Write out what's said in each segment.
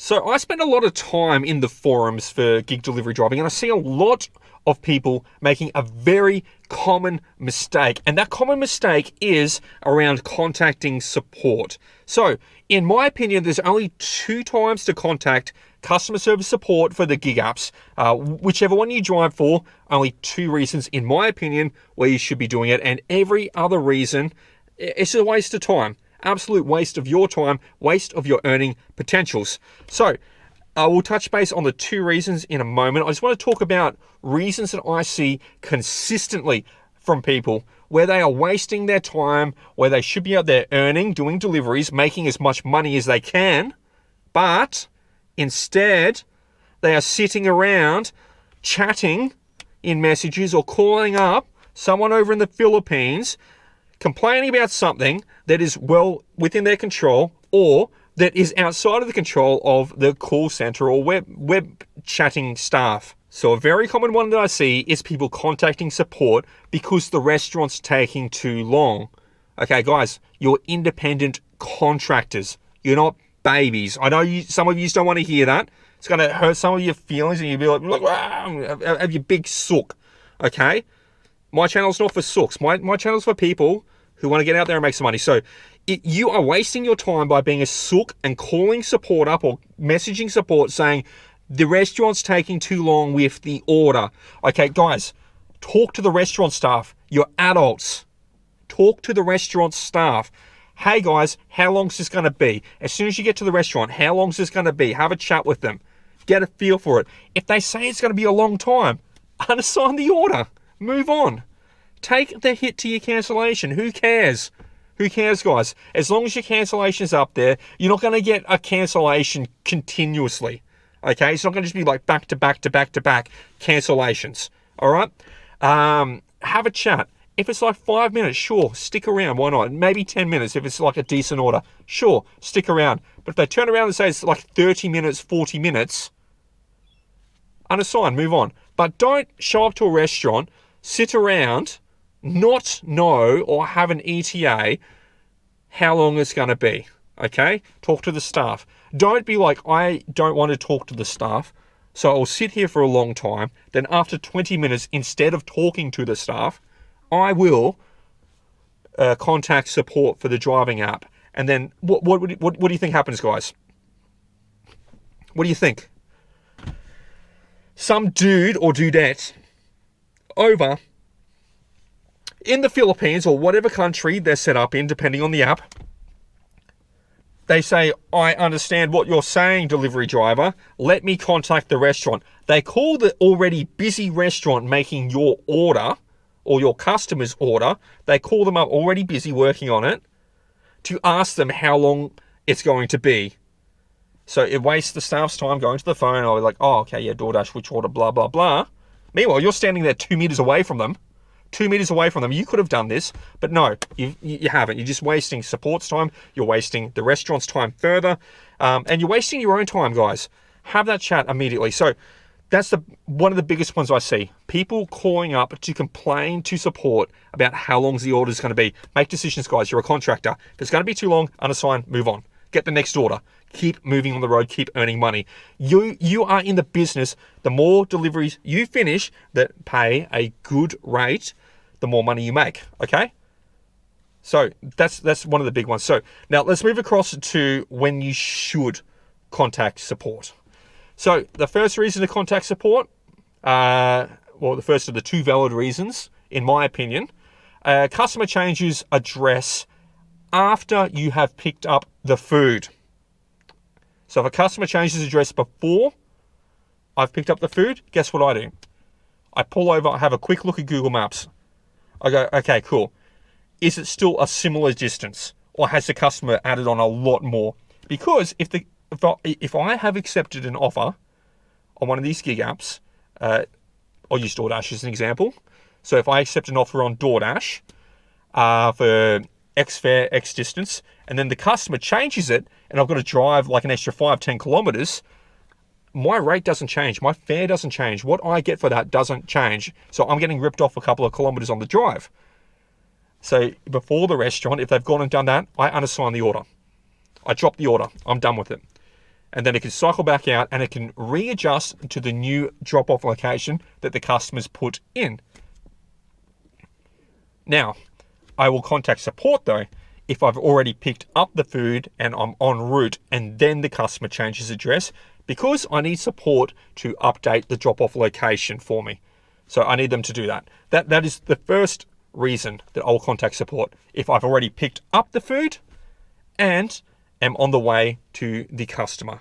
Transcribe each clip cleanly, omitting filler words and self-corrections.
So I spend a lot of time in the forums for gig delivery driving, and I see a lot of people making a very common mistake. And that common mistake is around contacting support. So in my opinion, there's only 2 times to contact customer service support for the gig apps. Whichever one you drive for, only 2 reasons, in my opinion, where you should be doing it. And every other reason, it's a waste of time. Absolute waste of your time, waste of your earning potentials. So I will touch base on the 2 reasons in a moment. I just want to talk about reasons that I see consistently from people where they are wasting their time, where they should be out there earning, doing deliveries, making as much money as they can, but instead they are sitting around chatting in messages or calling up someone over in the Philippines, complaining about something that is well within their control or that is outside of the control of the call center or web chatting staff. So a very common one that I see is people contacting support because the restaurant's taking too long. Okay, guys, you're independent contractors. You're not babies. I know some of you don't want to hear that. It's going to hurt some of your feelings and you'll be like, look, wow, have your big sook. Okay? My channel's not for sooks. My channel's for people who want to get out there and make some money. So you are wasting your time by being a sook and calling support up or messaging support saying the restaurant's taking too long with the order. Okay, guys, talk to the restaurant staff. You're adults. Talk to the restaurant staff. Hey guys, how long is this going to be? As soon as you get to the restaurant, how long is this going to be? Have a chat with them. Get a feel for it. If they say it's going to be a long time, unassign the order. Move on. Take the hit to your cancellation. Who cares? Who cares, guys? As long as your cancellation is up there, you're not going to get a cancellation continuously. Okay? It's not going to just be like back to back to back to back cancellations. All right? Have a chat. If it's like 5 minutes, sure, stick around. Why not? Maybe 10 minutes if it's like a decent order. Sure, stick around. But if they turn around and say it's like 30 minutes, 40 minutes, unassign, move on. But don't show up to a restaurant, sit around, not know or have an ETA how long it's going to be. Okay? Talk to the staff. Don't be like, I don't want to talk to the staff, so I'll sit here for a long time. Then after 20 minutes, instead of talking to the staff, I will contact support for the driving app. And then what do you think happens, guys? What do you think? Some dude or dudette over in the Philippines or whatever country they're set up in, depending on the app, they say, I understand what you're saying, delivery driver. Let me contact the restaurant. They call the already busy restaurant making your order or your customer's order. They call them up already busy working on it to ask them how long it's going to be. So it wastes the staff's time going to the phone or like, oh, okay, yeah, Doordash, which order, blah, blah, blah. Meanwhile, you're standing there 2 meters away from them. 2 meters away from them. You could have done this, but no, you haven't. You're just wasting support's time. You're wasting the restaurant's time further. And you're wasting your own time, guys. Have that chat immediately. So that's one of the biggest ones I see. People calling up to complain to support about how long the order is going to be. Make decisions, guys. You're a contractor. If it's going to be too long, unassign, move on. Get the next order. Keep moving on the road. Keep earning money. You are in the business. The more deliveries you finish that pay a good rate, the more money you make. Okay? So that's one of the big ones. So now let's move across to when you should contact support. So the first reason to contact support, the first of the 2 valid reasons, in my opinion, customer changes address after you have picked up the food. So if a customer changes address before I've picked up the food, guess what I do? I pull over, I have a quick look at Google Maps. I go, okay, cool. Is it still a similar distance? Or has the customer added on a lot more? Because if I have accepted an offer on one of these gig apps, I'll use Doordash as an example. So if I accept an offer on Doordash for X fare, X distance, and then the customer changes it, and I've got to drive like an extra 5-10 kilometers, my rate doesn't change. My fare doesn't change. What I get for that doesn't change. So I'm getting ripped off a couple of kilometers on the drive. So before the restaurant, if they've gone and done that, I unassign the order. I drop the order. I'm done with it. and then it can cycle back out and it can readjust to the new drop-off location that the customer's put in. Now, I will contact support though if I've already picked up the food and I'm en route and then the customer changes address, because I need support to update the drop-off location for me. So I need them to do that. That is the first reason that I'll contact support, if I've already picked up the food and am on the way to the customer.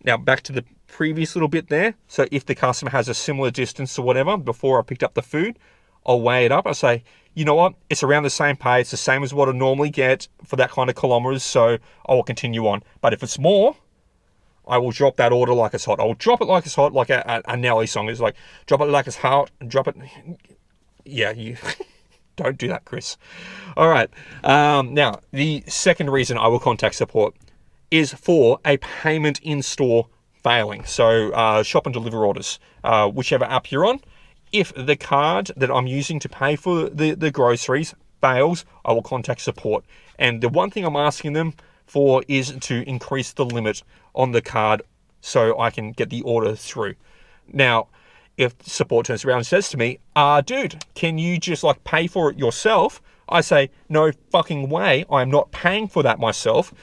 Now back to the previous little bit there. So if the customer has a similar distance or whatever before I picked up the food, I'll weigh it up. I say, you know what, it's around the same pay. It's the same as what I normally get for that kind of kilometers, so I will continue on. But if it's more, I will drop that order like it's hot. I'll drop it like it's hot, like a Nelly song. It's like, drop it like it's hot, and drop it. Yeah, you don't do that, Chris. All right. Now, the second reason I will contact support is for a payment in-store failing. So shop and deliver orders, whichever app you're on. If the card that I'm using to pay for the groceries fails, I will contact support. And the one thing I'm asking them for is to increase the limit on the card so I can get the order through. Now, if support turns around and says to me, dude, can you just like pay for it yourself? I say, no fucking way. I'm not paying for that myself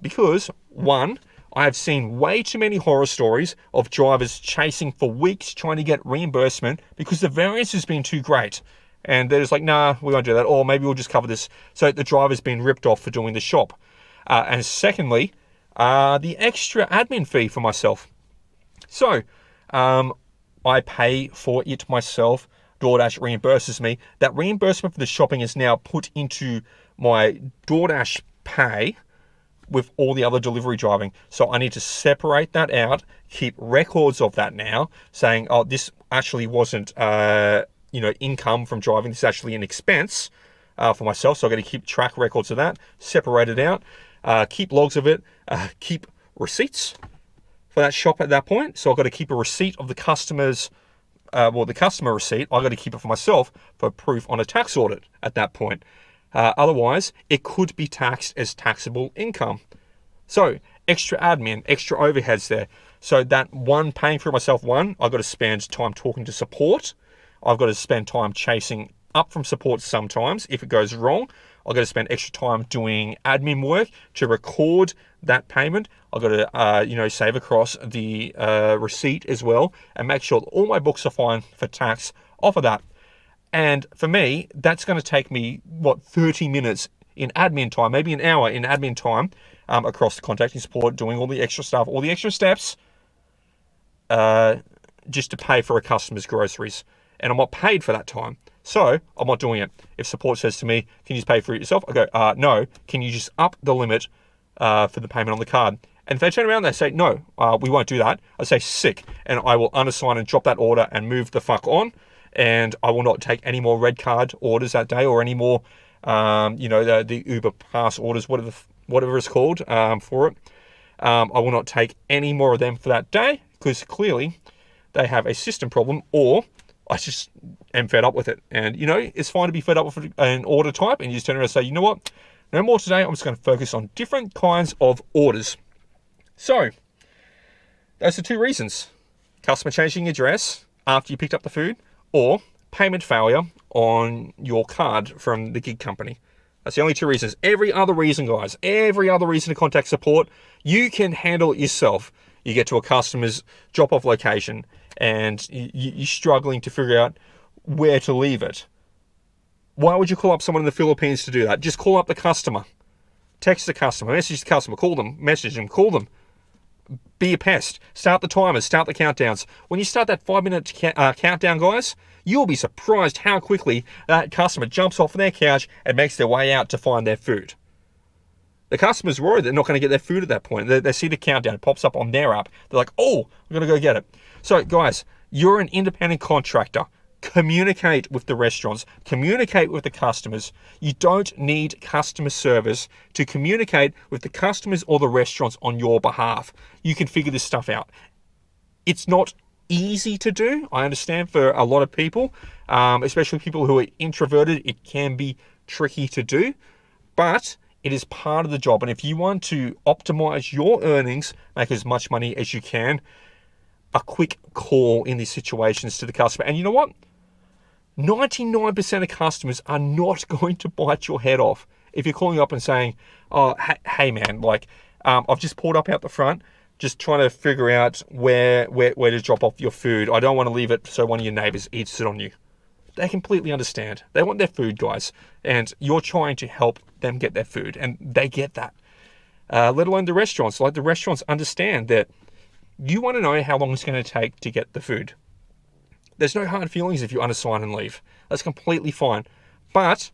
because, one, I have seen way too many horror stories of drivers chasing for weeks trying to get reimbursement because the variance has been too great. And they're just like, nah, we won't do that. Or maybe we'll just cover this. So the driver's been ripped off for doing the shop. And secondly, the extra admin fee for myself. So I pay for it myself. DoorDash reimburses me. That reimbursement for the shopping is now put into my DoorDash pay with all the other delivery driving. So I need to separate that out, keep records of that now, saying, oh, this actually wasn't, income from driving. This is actually an expense for myself. So I've got to keep track records of that, separate it out, keep logs of it, keep receipts for that shop at that point. So I've got to keep a receipt of the customer's, the customer receipt. I've got to keep it for myself for proof on a tax audit at that point. Otherwise, it could be taxed as taxable income. So, extra admin, extra overheads there. So that one, paying for myself, I've got to spend time talking to support. I've got to spend time chasing up from support sometimes if it goes wrong. I've got to spend extra time doing admin work to record that payment. I've got to, save across the receipt as well and make sure that all my books are fine for tax off of that. And for me, that's going to take me, 30 minutes in admin time, maybe an hour in admin time across the contacting support, doing all the extra stuff, all the extra steps, just to pay for a customer's groceries. And I'm not paid for that time. So I'm not doing it. If support says to me, can you just pay for it yourself? I go, no. Can you just up the limit for the payment on the card? And if they turn around and they say, no, we won't do that, I say, sick. And I will unassign and drop that order and move the fuck on. And I will not take any more red card orders that day or any more, the Uber Pass orders, whatever it's called for it. I will not take any more of them for that day because clearly they have a system problem or I just am fed up with it. And, it's fine to be fed up with an order type and you just turn around and say, you know what, no more today. I'm just going to focus on different kinds of orders. So, those are two reasons. Customer changing address after you picked up the food, or payment failure on your card from the gig company. That's the only two reasons. Every other reason, guys, every other reason to contact support, you can handle it yourself. You get to a customer's drop-off location and you're struggling to figure out where to leave it. Why would you call up someone in the Philippines to do that? Just call up the customer. Text the customer, message the customer, call them, message them, call them. Be a pest. Start the timers, start the countdowns. When you start that 5-minute countdown, guys, you'll be surprised how quickly that customer jumps off their couch and makes their way out to find their food. The customer's worried they're not going to get their food at that point. They see the countdown, it pops up on their app. They're like, oh, I'm going to go get it. So, guys, you're an independent contractor. Communicate with the restaurants. Communicate with the customers. You don't need customer service to communicate with the customers or the restaurants on your behalf. You can figure this stuff out. It's not easy to do. I understand for a lot of people, especially people who are introverted, it can be tricky to do. But It is part of the job. And if you want to optimize your earnings, make as much money as you can, a quick call in these situations to the customer. And you know what? 99% of customers are not going to bite your head off. If you're calling up and saying, oh, hey man, like, I've just pulled up out the front, just trying to figure out where to drop off your food. I don't want to leave it so one of your neighbors eats it on you. They completely understand. They want their food, guys. And you're trying to help them get their food. And they get that. Let alone the restaurants. Like, the restaurants understand that you want to know how long it's going to take to get the food. There's no hard feelings if you unassign and leave. That's completely fine. But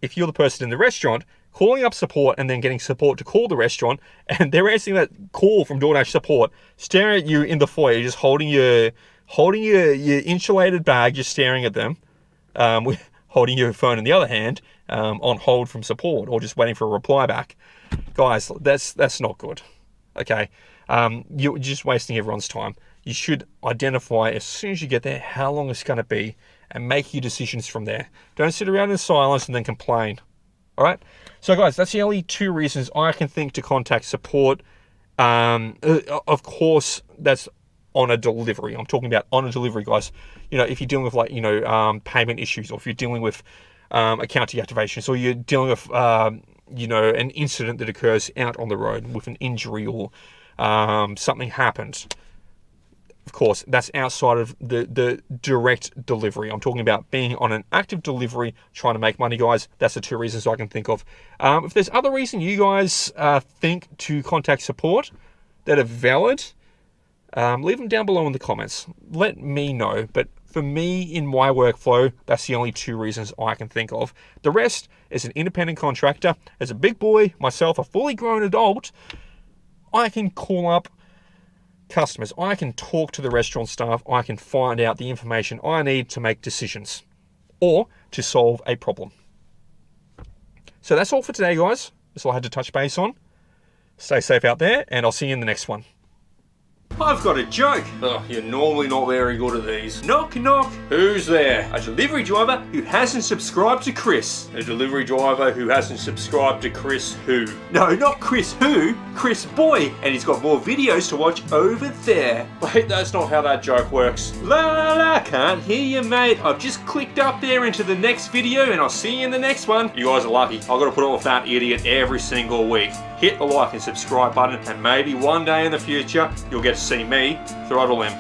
if you're the person in the restaurant, calling up support and then getting support to call the restaurant, and they're answering that call from DoorDash support, staring at you in the foyer, just holding your insulated bag, just staring at them, holding your phone in the other hand, on hold from support, or just waiting for a reply back. Guys, that's not good. Okay, you're just wasting everyone's time. You should identify as soon as you get there how long it's going to be and make your decisions from there. Don't sit around in silence and then complain. All right? So, guys, that's the only 2 reasons I can think to contact support. Of course, that's on a delivery. I'm talking about on a delivery, guys. You know, if you're dealing with, like, payment issues, or if you're dealing with account deactivations, or you're dealing with, an incident that occurs out on the road with an injury, or something happens. Of course, that's outside of the direct delivery. I'm talking about being on an active delivery, trying to make money, guys. That's the 2 reasons I can think of. If there's other reasons you guys think to contact support that are valid, leave them down below in the comments. Let me know. But for me, in my workflow, that's the only 2 reasons I can think of. The rest is an independent contractor. As a big boy, myself, a fully grown adult, I can call up customers. I can talk to the restaurant staff. I can find out the information I need to make decisions or to solve a problem. So that's all for today, guys. That's all I had to touch base on. Stay safe out there, and I'll see you in the next one. I've got a joke. Oh, you're normally not very good at these. Knock, knock. Who's there? A delivery driver who hasn't subscribed to Chris. A delivery driver who hasn't subscribed to Chris who? No, not Chris who. Chris Boy. And he's got more videos to watch over there. Wait, that's not how that joke works. La la la, can't hear you, mate. I've just clicked up there into the next video, and I'll see you in the next one. You guys are lucky. I've got to put up with that idiot every single week. Hit the like and subscribe button, and maybe one day in the future, you'll get to see me throttle him.